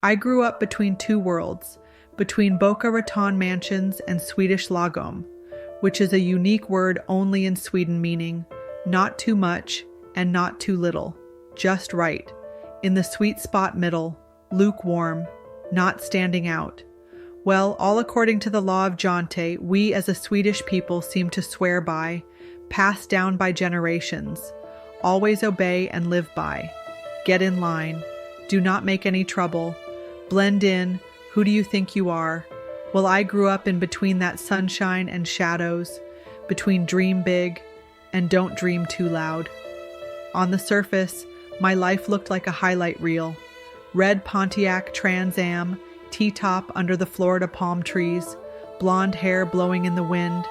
I grew up between two worlds, between Boca Raton mansions and Swedish lagom, which is a unique word only in Sweden meaning not too much and not too little, just right, in the sweet spot middle, lukewarm, not standing out. Well, all according to the law of Jonte, we as a Swedish people seem to swear by, passed down by generations, always obey and live by. Get in line, do not make any trouble, blend in, who do you think you are? Well, I grew up in between that sunshine and shadows, between dream big and don't dream too loud. On the surface, my life looked like a highlight reel. Red Pontiac Trans Am, T-top under the Florida palm trees, blonde hair blowing in the wind,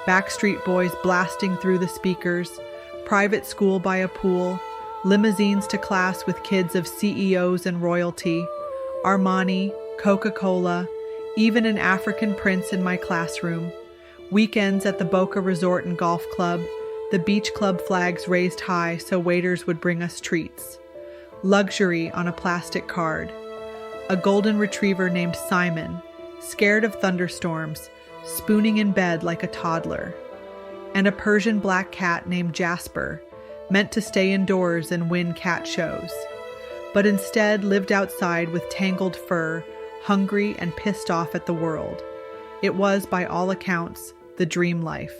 Backstreet Boys blasting through the speakers, private school by a pool, limousines to class with kids of CEOs and royalty, Armani, Coca-Cola, even an African prince in my classroom, weekends at the Boca Resort and Golf Club, the beach club flags raised high so waiters would bring us treats, luxury on a plastic card, a golden retriever named Simon, scared of thunderstorms, spooning in bed like a toddler, and a Persian black cat named Jasper, meant to stay indoors and win cat shows, but instead lived outside with tangled fur, hungry and pissed off at the world. It was, by all accounts, the dream life,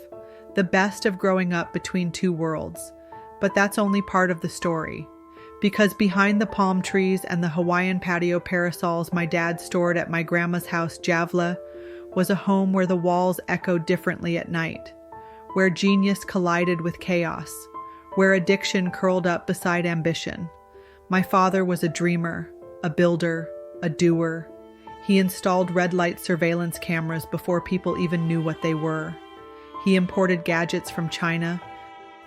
the best of growing up between two worlds. But that's only part of the story, because behind the palm trees and the Hawaiian patio parasols my dad stored at my grandma's house, Gävle, was a home where the walls echoed differently at night, where genius collided with chaos, where addiction curled up beside ambition. My father was a dreamer, a builder, a doer. He installed red light surveillance cameras before people even knew what they were. He imported gadgets from China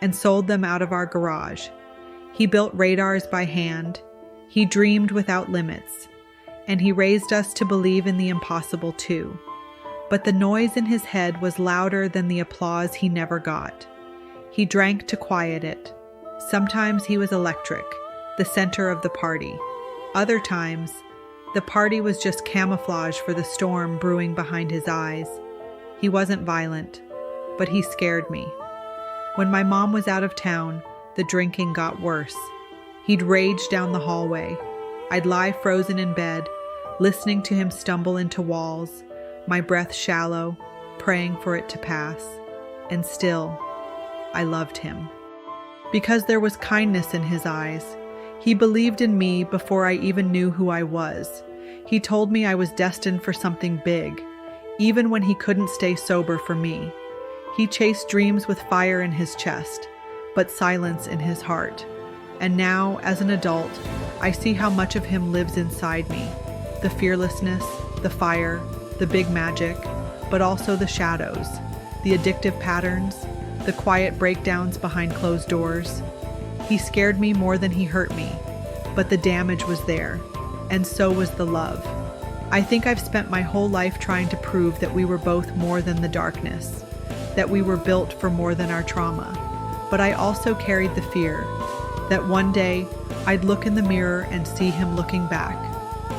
and sold them out of our garage. He built radars by hand. He dreamed without limits. And he raised us to believe in the impossible too. But the noise in his head was louder than the applause he never got. He drank to quiet it. Sometimes he was electric, the center of the party. Other times, the party was just camouflage for the storm brewing behind his eyes. He wasn't violent, but he scared me. When my mom was out of town, the drinking got worse. He'd rage down the hallway. I'd lie frozen in bed, listening to him stumble into walls, my breath shallow, praying for it to pass. And still, I loved him. Because there was kindness in his eyes. He believed in me before I even knew who I was. He told me I was destined for something big, even when he couldn't stay sober for me. He chased dreams with fire in his chest, but silence in his heart. And now, as an adult, I see how much of him lives inside me. The fearlessness, the fire, the big magic, but also the shadows, the addictive patterns, the quiet breakdowns behind closed doors. He scared me more than he hurt me, but the damage was there, and so was the love. I think I've spent my whole life trying to prove that we were both more than the darkness, that we were built for more than our trauma. But I also carried the fear that one day I'd look in the mirror and see him looking back,